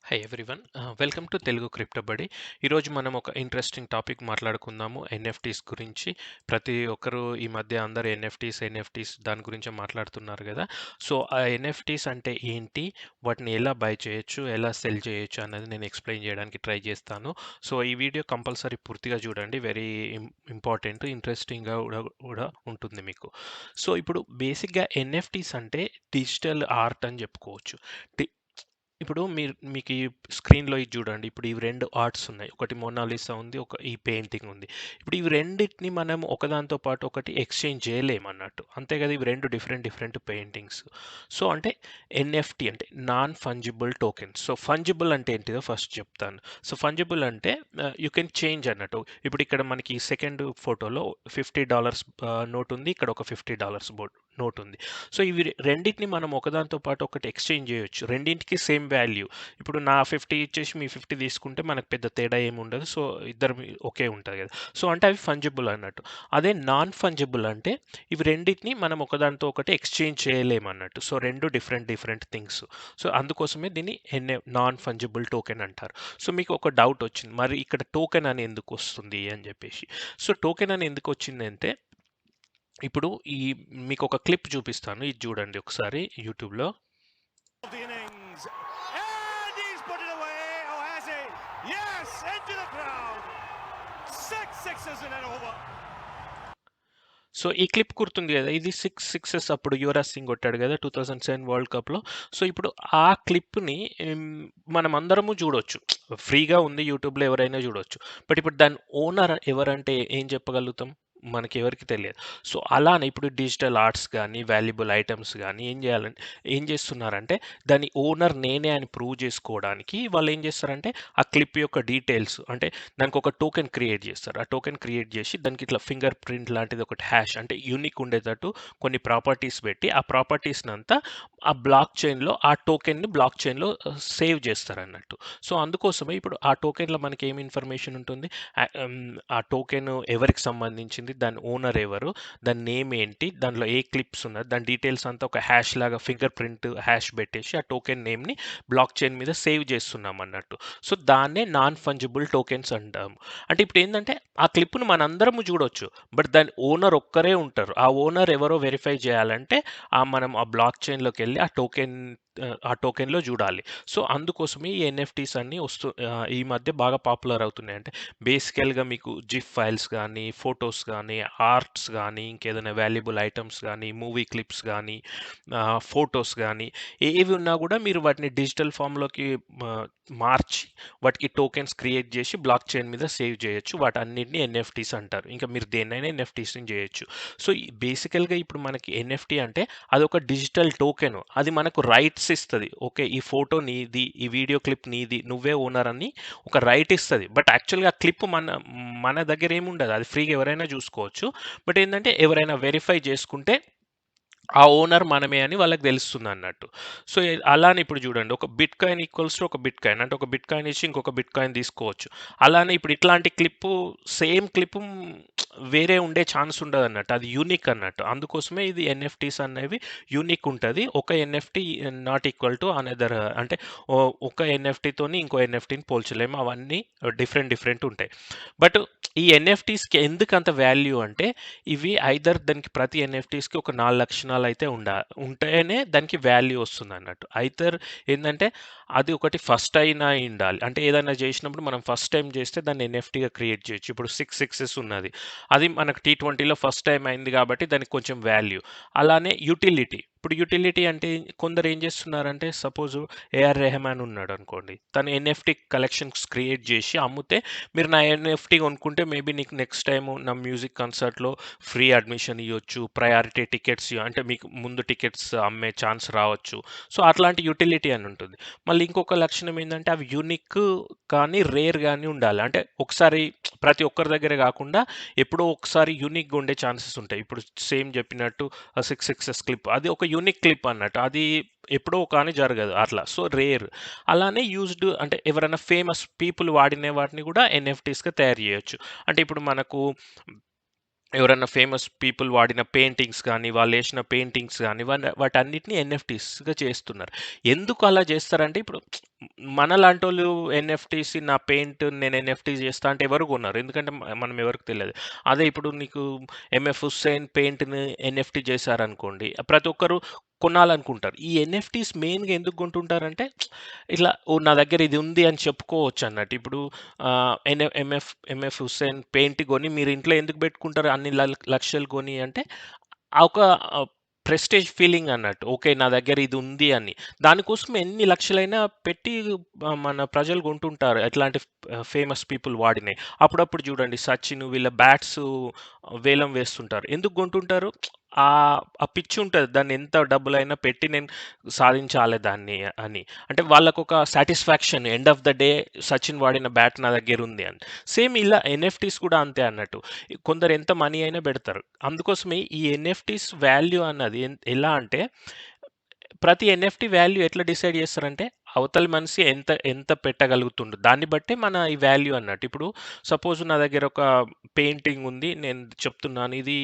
Hi everyone, welcome to Telugu crypto బడి. ఈరోజు మనం ఒక ఇంట్రెస్టింగ్ టాపిక్ మాట్లాడుకుందాము, ఎన్ఎఫ్టీస్ గురించి. ప్రతి ఒక్కరు ఈ మధ్య అందరు ఎన్ఎఫ్టీస్ దాని గురించే మాట్లాడుతున్నారు కదా. సో ఆ ఎన్ఎఫ్టీస్ అంటే ఏంటి, వాటిని ఎలా బై చేయొచ్చు, ఎలా సెల్ చేయొచ్చు అన్నది నేను ఎక్స్ప్లెయిన్ చేయడానికి ట్రై చేస్తాను. సో ఈ వీడియో కంపల్సరీ పూర్తిగా చూడండి, వెరీ ఇంపార్టెంట్, ఇంట్రెస్టింగ్గా కూడా ఉంటుంది మీకు. సో ఇప్పుడు బేసిక్గా ఎన్ఎఫ్టీస్ అంటే డిజిటల్ ఆర్ట్ అని చెప్పుకోవచ్చు. ఇప్పుడు మీకు ఈ స్క్రీన్‌లో ఇది చూడండి. ఇప్పుడు ఇవి 2 ఆర్ట్స్ ఉన్నాయి. ఒకటి 'మోనాలిసా' ఉంది. ఈ పెయింటింగ్ ఉంది. ఇప్పుడు ఇవి రెండిటిని మనం ఒకదానితో పాటు ఒకటి ఎక్స్‌చేంజ్ చేయలేమన్నట్టు. అంతే కదా! ఇవి 2 డిఫరెంట్ పెయింటింగ్స్. సో అంటే ఎన్ఎఫ్‌టి అంటే non fungible tokens. So fungible అంటే ఏంటిదో ఫస్ట్ చెప్తాను. సో ఫంజిబుల్ అంటే యూ కెన్ చేంజ్ అన్నట్టు. ఇప్పుడు ఇక్కడ మనకి సెకండ్ ఫోటోలో $50 నోట్ ఉంది. ఇక్కడ ఒక $50 నోట్ ఉంది. సో ఇవి రెండిటిని మనం ఒకదానితో పాటు ఒకటి ఎక్స్చేంజ్ చేయొచ్చు. రెండింటికి సేమ్ వాల్యూ. ఇప్పుడు నా 50 ఇచ్చేసి మీ 50 తీసుకుంటే మనకు పెద్ద తేడా ఏమి ఉండదు. సో ఇద్దరు ఒకే ఉంటుంది కదా. సో అంటే అవి ఫంజిబుల్ అన్నట్టు. అదే నాన్ ఫంజిబుల్ అంటే ఇవి రెండింటిని మనం ఒకదానితో ఒకటి ఎక్స్చేంజ్ చేయలేమన్నట్టు. సో రెండు డిఫరెంట్ థింగ్స్. సో అందుకోసమే దీన్ని నాన్ ఫంజిబుల్ టోకెన్ అంటారు. సో మీకు ఒక డౌట్ వచ్చింది, మరి ఇక్కడ టోకెన్ అని ఎందుకు వస్తుంది అని చెప్పేసి. సో టోకెన్ అని ఎందుకు వచ్చిందంటే, ఇప్పుడు మీకు ఒక క్లిప్ చూపిస్తాను, ఇది చూడండి ఒకసారి యూట్యూబ్లో. The innings, and he's put it away. Oh, has he? Yes, into the crowd. 6 sixes in an over. So ఈ క్లిప్ గుర్తుంది కదా, ఇది 6 సిక్సెస్ అప్పుడు యువరాజ్ సింగ్ కొట్టాడు కదా 2007 వరల్డ్ కప్లో. సో ఇప్పుడు ఆ క్లిప్ని మనం అందరము చూడొచ్చు, ఫ్రీగా ఉంది యూట్యూబ్లో, ఎవరైనా చూడొచ్చు. బట్ ఇప్పుడు దాని ఓనర్ ఎవరంటే ఏం చెప్పగలుగుతాం, మనకి ఎవరికి తెలియదు. సో అలానే ఇప్పుడు డిజిటల్ ఆర్ట్స్ కానీ వాల్యుబుల్ ఐటమ్స్ కానీ ఏం చేస్తున్నారంటే, దాని ఓనర్ నేనే అని ప్రూవ్ చేసుకోవడానికి వాళ్ళు ఏం చేస్తారంటే, ఆ క్లిప్ యొక్క డీటెయిల్స్ అంటే దానికి ఒక టోకెన్ క్రియేట్ చేస్తారు. ఆ టోకెన్ క్రియేట్ చేసి దానికి ఇట్లా ఫింగర్ ప్రింట్ లాంటిది ఒకటి హ్యాష్ అంటే యూనిక్ ఉండేటట్టు కొన్ని ప్రాపర్టీస్ పెట్టి, ఆ ప్రాపర్టీస్ని అంతా ఆ బ్లాక్ చైన్లో, ఆ టోకెన్ని బ్లాక్ చైన్లో సేవ్ చేస్తారన్నట్టు. సో అందుకోసమే ఇప్పుడు ఆ టోకెన్లో మనకి ఏం ఇన్ఫర్మేషన్ ఉంటుంది, ఆ టోకెన్ ఎవరికి సంబంధించింది, దాని ఓనర్ ఎవరు, దాని నేమ్ ఏంటి, దాంట్లో ఏ క్లిప్స్ ఉన్నది, దాని డీటెయిల్స్ అంతా ఒక హ్యాష్ లాగా ఫింగర్ ప్రింట్ హ్యాష్ పెట్టేసి ఆ టోకెన్ నేమ్ని బ్లాక్ చైన్ మీద సేవ్ చేస్తున్నాం అన్నట్టు. సో దాన్నే నాన్ ఫంజిబుల్ టోకెన్స్ అంటాము. అంటే ఇప్పుడు ఏంటంటే, ఆ క్లిప్ను మనందరము చూడొచ్చు, బట్ దాని ఓనర్ ఒక్కరే ఉంటారు. ఆ ఓనర్ ఎవరో వెరిఫై చేయాలంటే మనం ఆ బ్లాక్ చైన్లోకి వెళ్ళి ఆ టోకెన్లో చూడాలి. సో అందుకోసమే ఈ ఎన్ఎఫ్టీస్ అన్నీ ఈ మధ్య బాగా పాపులర్ అవుతున్నాయి. అంటే బేసికల్గా మీకు జిఫ్ ఫైల్స్ కానీ, ఫొటోస్ కానీ, ఆర్ట్స్ కానీ, ఇంకేదైనా వాల్యుబుల్ ఐటమ్స్ కానీ, మూవీ క్లిప్స్ కానీ, ఫొటోస్ కానీ, ఏవి ఉన్నా కూడా మీరు వాటిని డిజిటల్ ఫామ్లోకి మార్చి వాటికి టోకెన్స్ క్రియేట్ చేసి బ్లాక్ చైన్ మీద సేవ్ చేయొచ్చు. వాటన్నిటిని ఎన్ఎఫ్టీస్ అంటారు. ఇంకా మీరు దేన్నైనా ఎన్ఎఫ్టీస్ని చేయొచ్చు. సో బేసికల్గా ఇప్పుడు మనకి ఎన్ఎఫ్టీ అంటే అదొక డిజిటల్ టోకెన్. అది మనకు రైట్స్ ఇస్తుంది. ఓకే, ఈ ఫోటో నీది, ఈ వీడియో క్లిప్ నీది, నువ్వే ఓనర్ అని ఒక రైట్ ఇస్తుంది. బట్ యాక్చువల్గా ఆ క్లిప్ మన దగ్గర ఏముండదు, అది ఫ్రీగా ఎవరైనా చూసుకోవచ్చు. బట్ ఏంటంటే ఎవరైనా వెరిఫై చేసుకుంటే ఆ ఓనర్ మనమే అని వాళ్ళకి తెలుస్తుంది అన్నట్టు. సో అలానే ఇప్పుడు చూడండి, ఒక బిట్ కాయిన్ ఈక్వల్స్ టు ఒక బిట్ కాయిన్ అంటే, ఒక బిట్ కాయిన్ ఇచ్చి ఇంకొక బిట్ కాయిన్ తీసుకోవచ్చు. అలానే ఇప్పుడు ఇట్లాంటి క్లిప్పు, సేమ్ క్లిప్పు వేరే ఉండే ఛాన్స్ ఉండదు అన్నట్టు, అది యూనిక్ అన్నట్టు. అందుకోసమే ఇది ఎన్ఎఫ్టీస్ అనేవి యూనిక్ ఉంటుంది. ఒక NFT not equal to another, అంటే ఒక ఎన్ఎఫ్టీతోని ఇంకో ఎన్ఎఫ్టీని పోల్చలేము, అవన్నీ డిఫరెంట్ ఉంటాయి. బట్ ఈ ఎన్ఎఫ్టీస్కి ఎందుకు అంత వాల్యూ అంటే, ఇవి ఐదర్ దానికి ప్రతి ఎన్ఎఫ్టీస్కి ఒక 4 లక్షణాలు అయితే ఉంటేనే దానికి వాల్యూ వస్తుంది అన్నట్టు. ఐదర్ ఏంటంటే అది ఒకటి ఫస్ట్ అయినా ఉండాలి. అంటే ఏదైనా చేసినప్పుడు మనం ఫస్ట్ టైం చేస్తే దాన్ని ఎన్ఎఫ్టీగా క్రియేట్ చేయొచ్చు. ఇప్పుడు 6 సిక్సెస్ ఉన్నది, అది మనకు T20లో ఫస్ట్ టైం అయింది కాబట్టి దానికి కొంచెం వాల్యూ. అలానే యూటిలిటీ. ఇప్పుడు యూటిలిటీ అంటే కొందరు ఏం చేస్తున్నారంటే, సపోజ్ ఏఆర్ రెహమాన్ ఉన్నాడు అనుకోండి, తను ఎన్ఎఫ్టీ కలెక్షన్స్ క్రియేట్ చేసి అమ్మితే, మీరు నా ఎన్ఎఫ్టీ కొనుక్కుంటే మేబీ నీకు నెక్స్ట్ టైం నా మ్యూజిక్ కన్సర్ట్లో ఫ్రీ అడ్మిషన్ ఇవ్వచ్చు, ప్రయారిటీ టికెట్స్ అంటే మీకు ముందు టికెట్స్ అమ్మే ఛాన్స్ రావచ్చు. సో అట్లాంటి యూటిలిటీ అని ఉంటుంది. మళ్ళీ ఇంకొక లక్షణం ఏంటంటే, అవి యూనిక్ కానీ రేర్ కానీ ఉండాలి. అంటే ఒకసారి ప్రతి ఒక్కరి దగ్గర కాకుండా ఎప్పుడో ఒకసారి యూనిక్గా ఉండే ఛాన్సెస్ ఉంటాయి. ఇప్పుడు సేమ్ చెప్పినట్టు 6 సిక్సెస్ క్లిప్, అది ఒక యూనిక్ క్లిప్ అన్నట్టు, అది ఎప్పుడో కానీ జరగదు అట్లా. So rare. అలానే యూజ్డ్ అంటే ఎవరైనా ఫేమస్ పీపుల్ వాడిన వాటిని కూడా ఎన్ఎఫ్టీస్గా తయారు చేయొచ్చు. అంటే ఇప్పుడు మనకు ఎవరన్నా ఫేమస్ పీపుల్ వాడిన పెయింటింగ్స్ కానీ, వాళ్ళేసిన పెయింటింగ్స్ గానీ, వాటన్నిటిని ఎన్ఎఫ్టీస్‌గా చేస్తున్నారు. ఎందుకు అలా చేస్తారంటే, ఇప్పుడు మనలాంటోళ్ళు ఎన్ఎఫ్టీస్ నా పెయింట్ నేను ఎన్ఎఫ్టీ చేస్తా అంటే ఎవరు కొనరు. ఎందుకంటే మనం ఎవరికీ తెలదు. అదే ఇప్పుడు నీకు ఎంఎఫ్ హుస్సేన్ పెయింట్‌ని ఎన్ఎఫ్టీ చేశారనుకోండి, ప్రతి ఒక్కరు కొనాలనుకుంటారు. ఈ ఎన్ఎఫ్టీస్ మెయిన్‌గా ఎందుకు కొంటుంటారంటే, ఇట్లా ఓహ్! నా దగ్గర ఇది ఉంది అని చెప్పుకోవచ్చన్నట్టు. ఇప్పుడు ఎంఎఫ్ హుస్సేన్ పెయింట్ కొని మీరు ఇంట్లో ఎందుకు పెట్టుకుంటారు అన్ని లక్షలు కొని అంటే, ఆ ఒక ప్రెస్టేజ్ ఫీలింగ్ అన్నట్టు. ఓకే. నా దగ్గర ఇది ఉంది అని. దానికోసం ఎన్ని లక్షలైనా పెట్టి మన ప్రజలు కొంటుంటారు. ఎట్లాంటి ఫేమస్ పీపుల్ వాడినయి. అప్పుడప్పుడు చూడండి 'సచిన్' వీళ్ళ బ్యాట్స్ వేలం వేస్తుంటారు. ఎందుకు కొంటుంటారు? ఆ పిచ్చి ఉంటది. దాన్ని ఎంత డబ్బులైనా పెట్టి నేను సాధించాలి దాన్ని అని. అంటే వాళ్ళకొక satisfaction end of the day 'Sachin' వాడిన బ్యాట్ నా దగ్గరుంది అని. సేమ్ ఇలా ఎన్ఎఫ్టీస్ కూడా అంతే అన్నట్టు. కొందరు ఎంత మనీ అయినా పెడతారు. అందుకోసమే ఈ ఎన్ఎఫ్టీస్ వాల్యూ అన్నది ఎలా అంటే, ప్రతి ఎన్ఎఫ్టీ వాల్యూ ఎట్లా డిసైడ్ చేస్తారంటే, అవతలి మనిషి ఎంత ఎంత పెట్టగలుగుతుండు. దాన్ని బట్టే మన ఈ వాల్యూ అన్నట్టు. ఇప్పుడు సపోజ్ నా దగ్గర ఒక పెయింటింగ్ ఉంది. నేను చెప్తున్నాను ఇది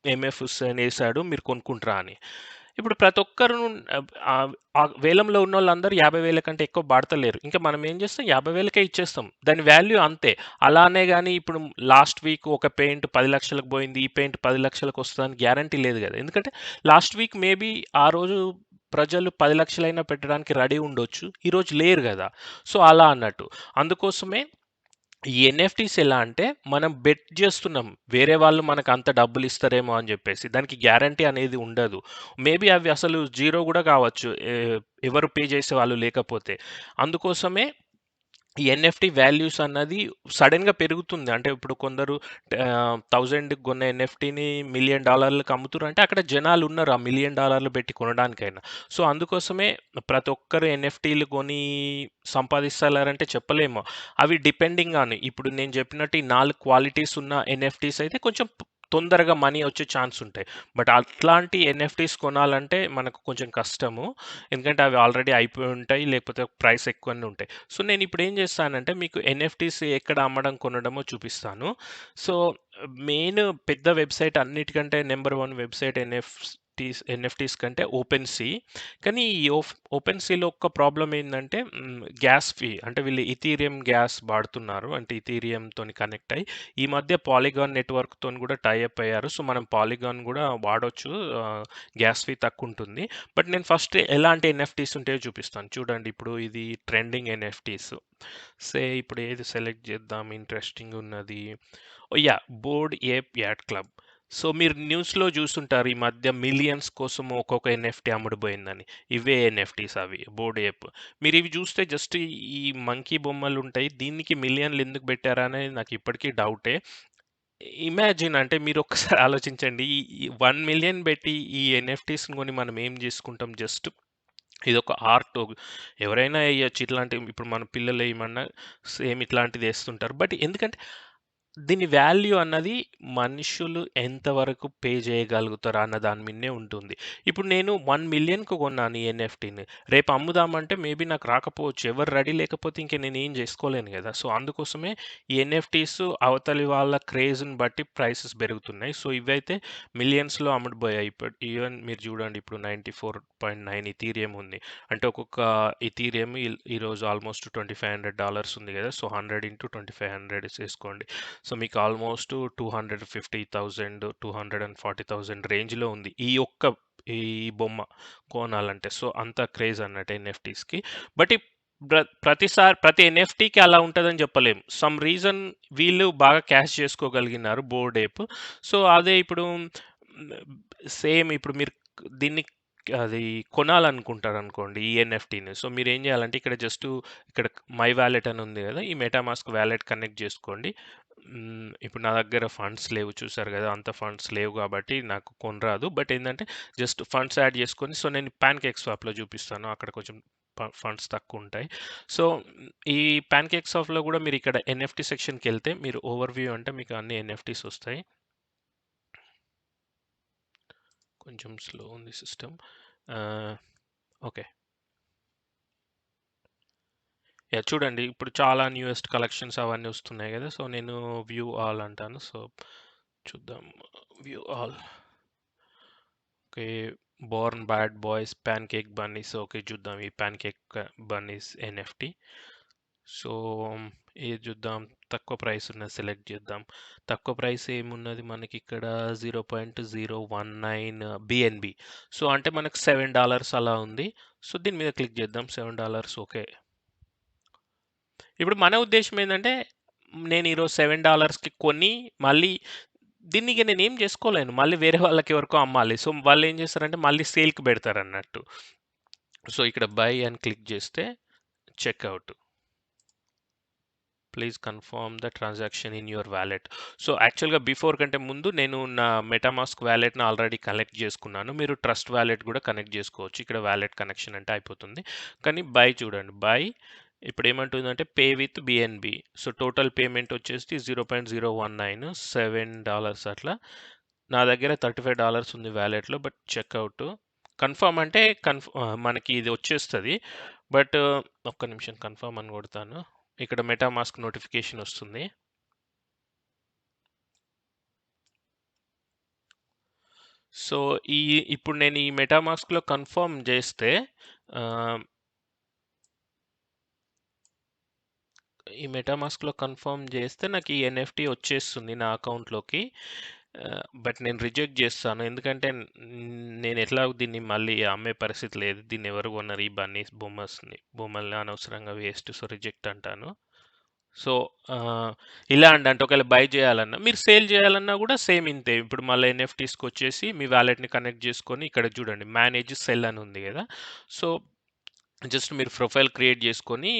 ఎంఎఫ్ హుస్సేన్ ఏసాడు. మీరు కొనుక్కుంటారా అని. ఇప్పుడు ప్రతి ఒక్కరు ఆ వేలంలో ఉన్నోళ్ళందరూ 50,000 కంటే ఎక్కువ బాడతలేరు. ఇంకా మనం ఏం చేస్తాం 50,000కే ఇచ్చేస్తాం. దాని వాల్యూ అంతే. అలానే గాని ఇప్పుడు లాస్ట్ వీక్ ఒక పెయింట్ 10,00,000కి పోయింది. ఈ పెయింట్ 10,00,000కి వస్తదని గ్యారంటీ లేదు గదా! ఎందుకంటే లాస్ట్ వీక్ మేబీ ఆ రోజు ప్రజలు 10,00,000 అయినా పెట్టడానికి రెడీ ఉండొచ్చు. ఈరోజు లేరు గదా! సో, అలా అన్నట్టు. అందుకోసమే ఈ ఎన్ఎఫ్టీస్ ఎలా అంటే, మనం బెట్ జేస్తున్నాం. వేరే వాళ్ళు మనకు అంత డబ్బులిస్తారేమో అని జెప్పేసి. దానికి గ్యారంటీ అనేది ఉండదు. మేబీ అవి అసలు జీరో గూడా కావచ్చు. ఎవరు పే చేసేవాళ్ళు లేకపోతే. అందుకోసమే ఈ ఎన్ఎఫ్టీ వాల్యూస్ అన్నది సడెన్‌గా పెరుగుతుంది. అంటే ఇప్పుడు కొందరు 1000కి కొన్న ఎన్ఎఫ్టీని $1,000,000కి అమ్ముతుర్రంటే అక్కడ జనాలున్నారు. ఆ $1,000,000 పెట్టి కొనడానికైనా. సో, అందుకోసమే ప్రతి ఒక్కరు ఎన్ఎఫ్టీలు కొని సంపాదిస్తన్నారంటే చెప్పలేము. అవి డిపెండింగ్ ఆన్ ఇప్పుడు నేను చెప్పినట్టు ఈ 4 క్వాలిటీస్ ఉన్న ఎన్ఎఫ్టీస్ అయితే కొంచెం తొందరగా మనీ వచ్చే ఛాన్స్ ఉంటాయి. బట్ అట్లాంటి ఎన్ఎఫ్టీస్ కొనాలంటే మనకు కొంచెం కష్టము. ఎందుకంటే అవి ఆల్రెడీ అయిపోయి ఉంటాయి. లేకపోతే ప్రైస్ ఎక్కువనే ఉంటాయి. సో, నేనిప్పుడు ఏం చేస్తానంటే మీకు ఎన్ఎఫ్టీస్ ఎక్కడ అమ్మడం, కొనడమో చూపిస్తాను. సో, మెయిన్ పెద్ద వెబ్‌సైట్ అన్నిటికంటే నంబర్ 1 వెబ్‌సైట్ ఎన్ఎఫ్టీస్ కంటే ఓపెన్‌సీ. కానీ ఈ ఓపెన్‌సీలో ఒక్క ప్రాబ్లమ్ ఏందంటే గ్యాస్ ఫీ అంటే వీళ్ళు ఇథీరియం గ్యాస్ వాడుతున్నారు. అంటే ఇథీరియంతోని కనెక్ట్ అయ్యి ఈ మధ్య పాలిగాన్ నెట్‌వర్క్‌తోని కూడా టై అప్ అయ్యారు. సో, మనం పాలిగాన్ కూడా వాడొచ్చు. గ్యాస్ ఫీ తక్కువుంటుంది. బట్ నేను ఫస్ట్ ఎలాంటి ఎన్ఎఫ్టీస్ ఉంటాయో చూపిస్తాను. చూడండి ఇప్పుడు ఇది ట్రెండింగ్ ఎన్ఎఫ్టీస్. ఇప్పుడు ఏది సెలెక్ట్ చేద్దాం ఇంట్రెస్టింగ్ ఉన్నది. Yeah! Board app at club. So, మీరు న్యూస్‌లో చూసుంటారు ఈ మధ్య మిలియన్స్ కోసం ఒక్కొక్క ఎన్ఎఫ్టీ అమ్ముడుపోయిందని. ఇవే ఎన్ఎఫ్టీస్ అవి బోర్డ్ ఏప్. మీరివి చూస్తే జస్ట్ ఈ మంకీ బొమ్మలుంటాయి. దీనికి మిలియన్‌లు ఎందుకు పెట్టారా అనేది నాకు ఇప్పటికీ డౌటే. ఇమాజిన్ అంటే మీరొక్కసారి ఆలోచించండి. ఈ 1,000,000 బెట్టి ఈ ఎన్ఎఫ్టీస్‌ని కొని మనం ఏం జేసుకుంటాం జస్ట్ ఇదొక ఆర్ట్. ఎవరైనా ఎయచ్చు. ఇట్లాంటివి ఇప్పుడు మన పిల్లలేయమన్నా సేమ్ ఇట్లాంటిది ఏస్తుంటారు. బట్ ఎందుకంటే దీని వాల్యూ అన్నది మనుషులు ఎంతవరకు పే చేయగలుగుతారు అన్న దాని మీదనే ఉంటుంది. ఇప్పుడు నేను 1,000,000కి కొన్నాను ఈ ఎన్ఎఫ్టీని. రేపు అమ్ముదామంటే మేబీ నాకు రాకపోవచ్చు. ఎవరు రెడీ లేకపోతే ఇంక నేనేం చేసుకోలేను గదా! సో, అందుకోసమే ఈ ఎన్ఎఫ్టీస్ అవతలి వాళ్ళ క్రేజ్‌ని బట్టి ప్రైసెస్ పెరుగుతున్నాయి. సో, ఇవైతే మిలియన్స్‌లో అమ్ముడుపోయాయి. ఇప్పుడు ఈవెన్ మీరు చూడండి ఇప్పుడు 94.9 ఇథీరియం ఉంది. అంటే ఒక్కొక్క ఇథీరియం ఈరోజు ఆల్మోస్ట్ $2,500 ఉంది గదా! సో, 100 ఇంటూ 2,500 చేసుకోండి. సో, మీకు ఆల్మోస్ట్ 250,000, 240,000 రేంజ్‌లో ఉంది. ఈ బొమ్మ కొనాలంటే. సో, అంత క్రేజ్ అన్నట్టు ఎన్ఎఫ్టీస్‌కి. బట్ ప్రతిసారి ప్రతి ఎన్ఎఫ్టీకి అలా ఉంటదని చెప్పలేం. సమ్ రీజన్ వీళ్ళు బాగా క్యాష్ చేసుకోగలిగినారు బోర్డ్ ఏప్. సో, అదే ఇప్పుడు సేమ్ ఇప్పుడు మీరు దీన్ని అది కొనాలనుకుంటారనుకోండి ఈ ఎన్ఎఫ్టీని. సో, మీరేం చేయాలంటే ఇక్కడ మై వాలెట్ అని ఉంది గదా! ఈ మెటామాస్క్ వాలెట్ కనెక్ట్ చేసుకోండి. ఇప్పుడు నా దగ్గర ఫండ్స్ లేవు చూసారు గదా! అంత ఫండ్స్ లేవు గాబట్టి నాకు కొనరాదు. బట్ ఏందంటే జస్ట్ ఫండ్స్ యాడ్ చేసుకొని సో, నేను పాన్‌కేక్ స్వాప్‌లో చూపిస్తాను. అక్కడ కొంచెం ఫండ్స్ తక్కువుంటాయి. సో, ఈ పాన్‌కేక్ స్వాప్‌లో గూడా మీరిక్కడ ఎన్ఎఫ్టీ సెక్షన్‌కెళ్తే మీరు ఓవర్‌వ్యూ అంటే మీకు అన్ని ఎన్ఎఫ్టీస్ వస్తాయి. కొంచెం స్లో ఉంది సిస్టమ్. ఓకే. చూడండి ఇప్పుడు చాలా న్యూయెస్ట్ కలెక్షన్స్ అవన్నీ వస్తున్నాయి గదా! సో, నేను వ్యూ ఆల్ అంటాను. సో, చూద్దాం. View all. Okay. Born bad boys pancake Bunny's. Okay. చూద్దాం ఈ ప్యాన్‌కేక్ బన్నీస్ ఎన్ఎఫ్‌టి. సో, ఏది చూద్దాం? తక్కువ ప్రైస్ ఉన్నది సెలెక్ట్ చేద్దాం. తక్కువ ప్రైస్ ఏమున్నది మనకిక్కడ 0.019 బిఎన్‌బి. సో, అంటే మనకు $7 అలా ఉంది. సో, దీని మీద క్లిక్ చేద్దాం. $7 ఓకే. ఇప్పుడు మన ఉద్దేశ్యం ఏందంటే, నేను ఈరోజు $7కి కొని మళ్ళీ దీన్ని ఇగ నేనేం చేసుకోలేను. మళ్ళీ వేరే వాళ్ళకి ఎవరికో అమ్మాలి. సో, వాళ్ళేం చేస్తారంటే మళ్ళీ సేల్‌కి పెడతారన్నట్టు. సో, ఇక్కడ బై అని క్లిక్ చేస్తే checkout. Please confirm the transaction in your wallet. So, యాక్చువల్‌గా బిఫోర్ కంటే ముందు నేను నా మెటామాస్క్ వాలెట్‌ని ఆల్రెడీ కనెక్ట్ చేసుకున్నాను. మీరు ట్రస్ట్ వాలెట్ కూడా కనెక్ట్ చేసుకోవచ్చు. ఇక్కడ వాలెట్ కనెక్షన్ అంటే అయిపోతుంది. కానీ బై చూడండి. బై ఇప్పుడేమంటుందంటే pay with BNB. So, total payment వచ్చేసి 0.019 $7 అట్లా. నా దగ్గర $35 ఉంది వాలెట్‌లో. But checkout. కన్ఫర్మ్ అంటే మనకి ఇది వచ్చేస్తది. బట్ ఒక్క నిమిషం కన్ఫర్మ్ అని కొడతాను. ఇక్కడ మెటామాస్క్ నోటిఫికేషన్ వస్తుంది. సో, ఇప్పుడు నేను ఈ మెటామాస్క్‌లో కన్ఫర్మ్ చేస్తే ఆహ్, ఈ మెటామాస్క్‌లో కన్ఫర్మ్ చేస్తే నాకు ఈ ఎన్ఎఫ్‌టి వచ్చేస్తుంది నా అకౌంట్‌లోకి. బట్ నేను రిజెక్ట్ చేస్తాను. ఎందుకంటే నేను ఎట్లాగో దీన్ని మళ్ళీ అమ్మే పరిస్థితి లేదు. దీన్ని ఎవరు కొనరు ఈ బన్నీస్ బొమ్మల్ని అనవసరంగా వేస్ట్. సో, రిజెక్ట్ అంటాను. సో, ఇలా అండి. అంటే ఒకవేళ బై చేయాలన్నా, మీరు సేల్ చేయాలన్నా కూడా సేమ్ ఇంతే. ఇప్పుడు మళ్ళీ ఎన్ఎఫ్టీస్‌కొచ్చేసి మీ వాలెట్‌ని కనెక్ట్ చేసుకొని ఇక్కడ చూడండి మేనేజ్ సెల్ అని ఉంది కదా! సో, జస్ట్ మీరు ప్రొఫైల్ క్రియేట్ చేసుకొని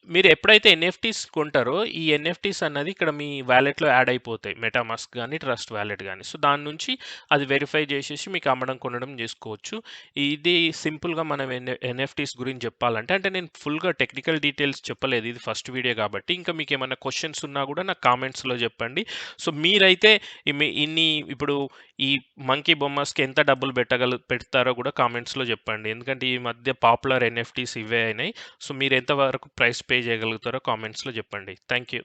మీరు ఎప్పుడైతే ఎన్ఎఫ్టీస్ కొంటారో ఈ ఎన్ఎఫ్టీస్ అన్నది ఇక్కడ మీ వాలెట్‌లో యాడ్ అయిపోతాయి. మెటామాస్క్ గాని, ట్రస్ట్ వాలెట్ గాని. సో, దాని నుంచి అది వెరిఫై చేసేసి మీకు అమ్మడం, కొనడం చేసుకోవచ్చు. ఇది సింపుల్‌గా మనం ఎన్ఎఫ్టీస్ గురించి చెప్పాలంటే అంటే నేను ఫుల్‌గా టెక్నికల్ డీటెయిల్స్ చెప్పలేదు. ఇది ఫస్ట్ వీడియో కాబట్టి. ఇంకా మీకేమన్నా క్వెషన్స్ ఉన్నా కూడా నాకు కామెంట్స్‌లో చెప్పండి. సో, మీరైతే ఇన్ని ఇప్పుడు ఈ మంకీ బొమ్మస్‌కి ఎంత డబ్బులు పెడతారో కూడా కామెంట్స్‌లో చెప్పండి. ఎందుకంటే ఈ మధ్య పాపులర్ ఎన్ఎఫ్టీస్ ఇవే అయినాయి. సో, మీరు ఎంత వరకు ప్రైస్ పే చేయగలుగుతారో కామెంట్స్‌లో చెప్పండి. Thank you.